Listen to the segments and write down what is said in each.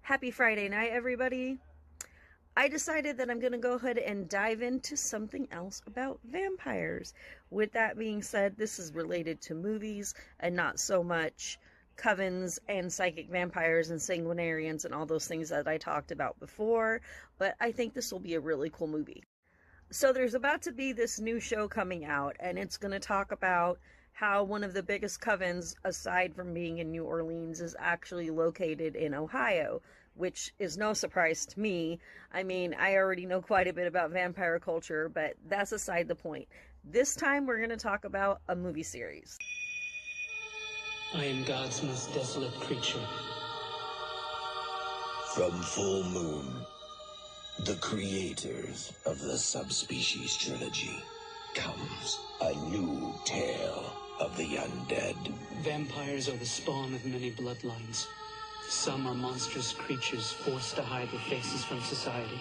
Happy Friday night, everybody. I decided that I'm going to go ahead and dive into something else about vampires. With that being said, this is related to movies and not so much covens and psychic vampires and sanguinarians and all those things that I talked about before, but I think this will be a really cool movie. So there's about to be this new show coming out, and it's going to talk about how one of the biggest covens, aside from being in New Orleans, is actually located in Ohio, which is no surprise to me. I mean, I already know quite a bit about vampire culture, but that's aside the point. This time we're going to talk about a movie series. I am God's most desolate creature. From Full Moon, the creators of the Subspecies trilogy, comes a new tale of the undead. Vampires are the spawn of many bloodlines. Some are monstrous creatures forced to hide their faces from society.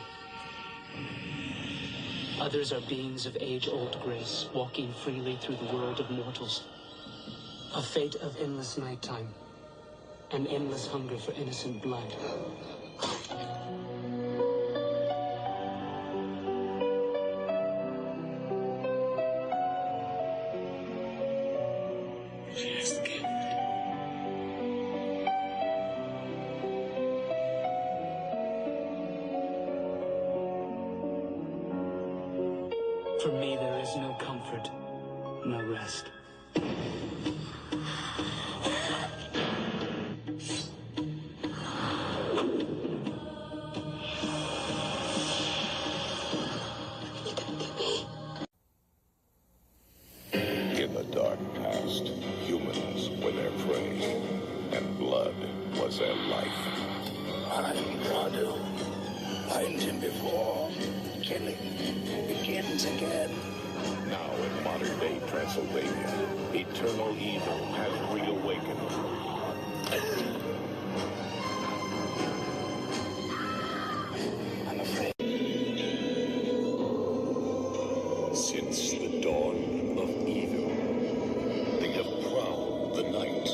Others are beings of age-old grace, walking freely through the world of mortals. A fate of endless nighttime, an endless hunger for innocent blood. For me, there is no comfort, no rest. In the dark past, humans were their prey, and blood was their life. I'm Radu. Find him before killing begins again. Now in modern-day Transylvania, eternal evil has reawakened. I'm afraid. Since the dawn of evil, they have prowled the night,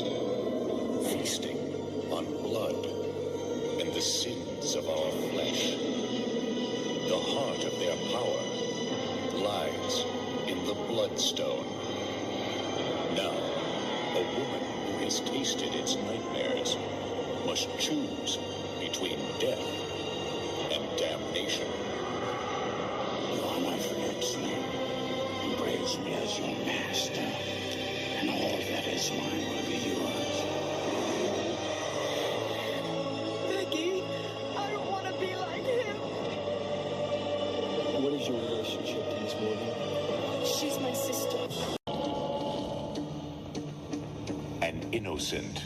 feasting on blood and the sins of our flesh. The heart of their power lies in the bloodstone. Now, a woman who has tasted its nightmares must choose between death and damnation. You are my friend. Embrace me as your master, and all that is mine will be yours. Vicky, I don't want to be like him. What is your relationship to Miss Morgan? She's my sister. An innocent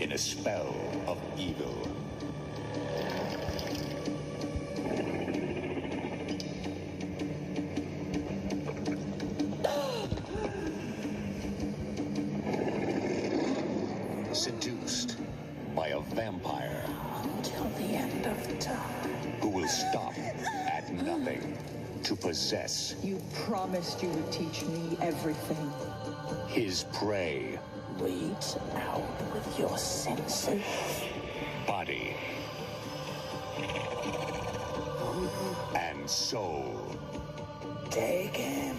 in a spell of evil. Seduced by a vampire Until the end of time. who will stop at nothing to possess You promised you would teach me everything. his prey, Reach out with your senses. body, and soul. Take him.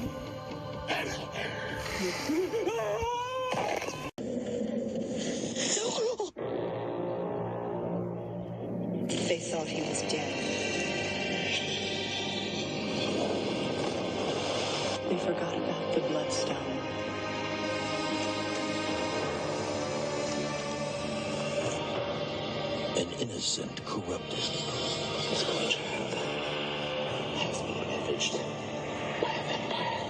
They thought he was dead. They forgot about the bloodstone. An innocent corrupted is going to happen. Has been ravaged by a vampire.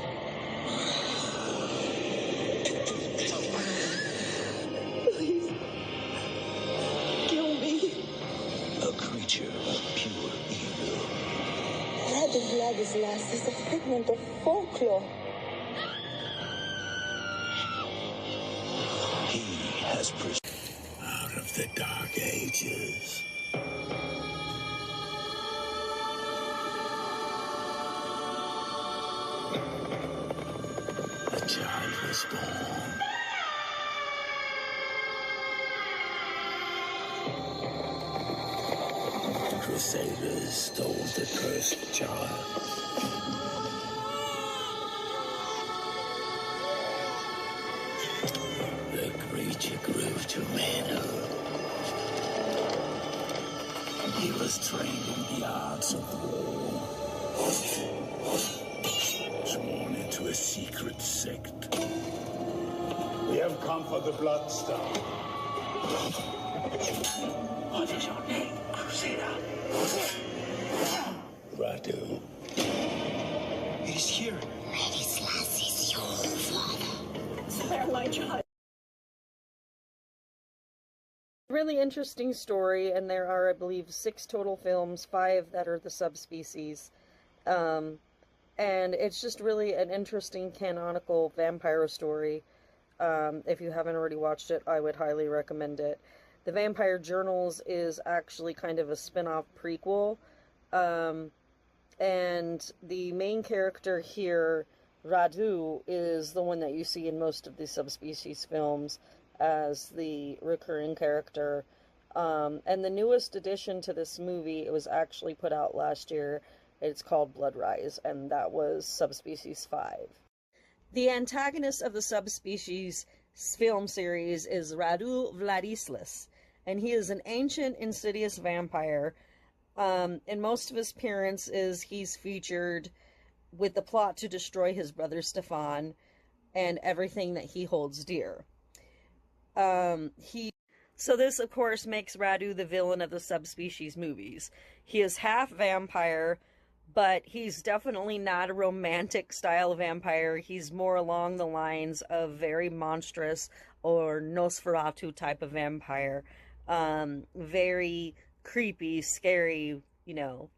Please. Kill me. A creature of pure evil. Radu Vladislas is a figment of folklore. He has out of the dark ages. A child was born. The sailors stole the cursed child. The creature grew to manhood. He was trained in the arts of war. Sworn into a secret sect. We have come for the Bloodstone. What is your name, Crusader? Radu. It is here. Vladislas is your father. Spare my child. Really interesting story, and there are, I believe, 6 total films, 5 that are the subspecies. And it's just really an interesting canonical vampire story. If you haven't already watched it, I would highly recommend it. The Vampire Journals is actually kind of a spin-off prequel. And the main character here, Radu, is the one that you see in most of the subspecies films as the recurring character. And the newest addition to this movie, it was actually put out last year. It's called Blood Rise, and that was Subspecies 5. The antagonist of the Subspecies film series is Radu Vladislas, and he is an ancient, insidious vampire. In most of his appearances, he's featured with the plot to destroy his brother Stefan and everything that he holds dear. So this, of course, makes Radu the villain of the Subspecies movies. He is half vampire, but he's definitely not a romantic style of vampire. He's more along the lines of very monstrous or Nosferatu type of vampire. Very creepy, scary, you know.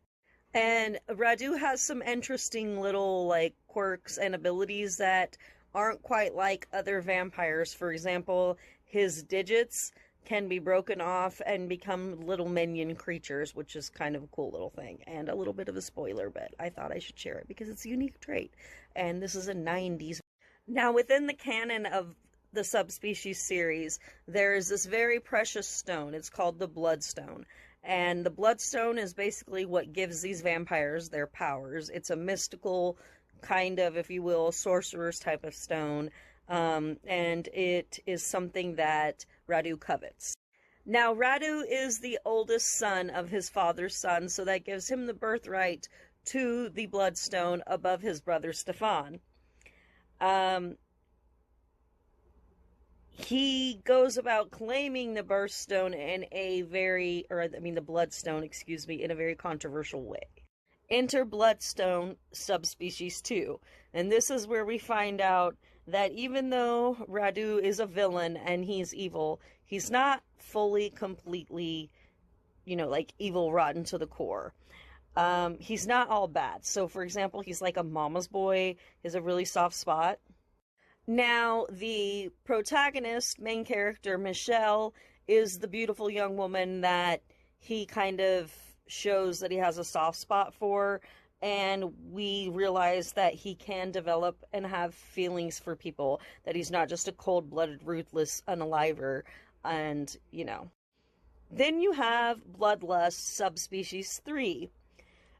And Radu has some interesting little, like, quirks and abilities that aren't quite like other vampires. For example, his digits can be broken off and become little minion creatures, which is kind of a cool little thing. And a little bit of a spoiler, but I thought I should share it because it's a unique trait. And this is a 90s. Now, within the canon of the Subspecies series, there is this very precious stone. It's called the Bloodstone. And the Bloodstone is basically what gives these vampires their powers. It's a mystical kind of, if you will, sorcerer's type of stone. And it is something that Radu covets. Now, Radu is the oldest son of his father's son, so that gives him the birthright to the Bloodstone above his brother Stefan. He goes about claiming the birthstone in a very, the Bloodstone, excuse me, in a very controversial way. Enter Bloodstone Subspecies 2, and this is where we find out that even though Radu is a villain and he's evil, he's not fully, completely, like evil rotten to the core. He's not all bad. So, for example, he's like a mama's boy. He has a really soft spot. Now, the protagonist, main character, Michelle, is the beautiful young woman that he kind of shows that he has a soft spot for. And we realize that he can develop and have feelings for people, that he's not just a cold-blooded, ruthless unaliver, and, Then you have Bloodlust Subspecies 3,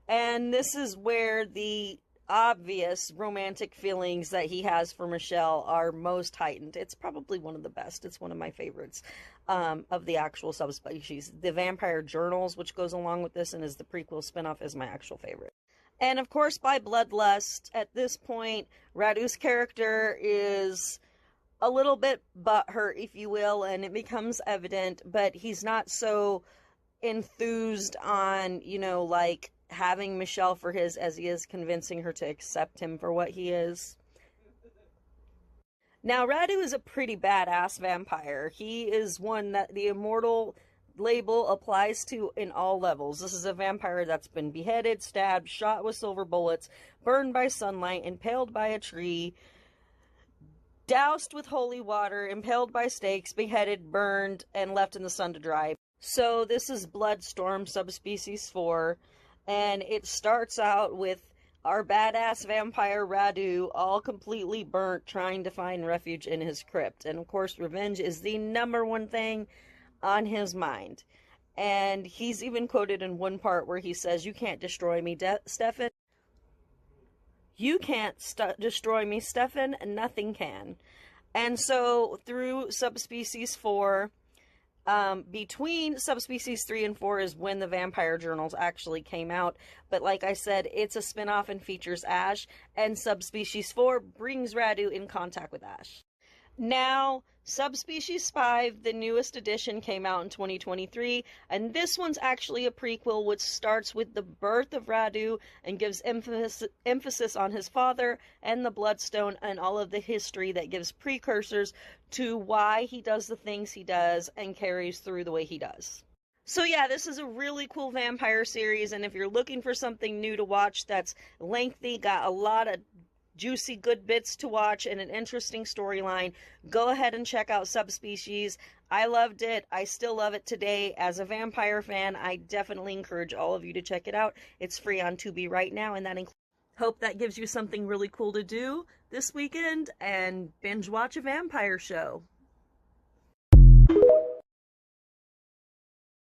and this is where the obvious romantic feelings that he has for Michelle are most heightened. It's probably one of the best. It's one of my favorites of the actual subspecies. The Vampire Journals, which goes along with this and is the prequel spinoff, is my actual favorite. And, of course, by Bloodlust, at this point, Radu's character is a little bit butthurt, if you will, and it becomes evident, but he's not so enthused on, like, having Michelle for his as he is convincing her to accept him for what he is. Now, Radu is a pretty badass vampire. He is one that the immortal label applies to in all levels. This is a vampire that's been beheaded, stabbed, shot with silver bullets, burned by sunlight, impaled by a tree, doused with holy water, impaled by stakes, beheaded, burned, and left in the sun to dry. So this is Bloodstorm Subspecies 4, and it starts out with our badass vampire Radu all completely burnt, trying to find refuge in his crypt. And of course, revenge is the #1 thing on his mind. And he's even quoted in one part where he says, "You can't destroy me, Stefan. You can't destroy me, Stefan, and nothing can." And so through Subspecies 4, between Subspecies 3 and 4 is when the Vampire Journals actually came out. But like I said, it's a spin-off and features Ash, and Subspecies 4 brings Radu in contact with Ash. Now, Subspecies 5, the newest edition, came out in 2023, and this one's actually a prequel which starts with the birth of Radu and gives emphasis on his father and the Bloodstone and all of the history that gives precursors to why he does the things he does and carries through the way he does. So yeah, this is a really cool vampire series, and if you're looking for something new to watch that's lengthy, got a lot of juicy good bits to watch and an interesting storyline, go ahead and check out Subspecies. I loved it. I still love it today. As a vampire fan, I definitely encourage all of you to check it out. It's free on Tubi right now, and hope that gives you something really cool to do this weekend and binge watch a vampire show.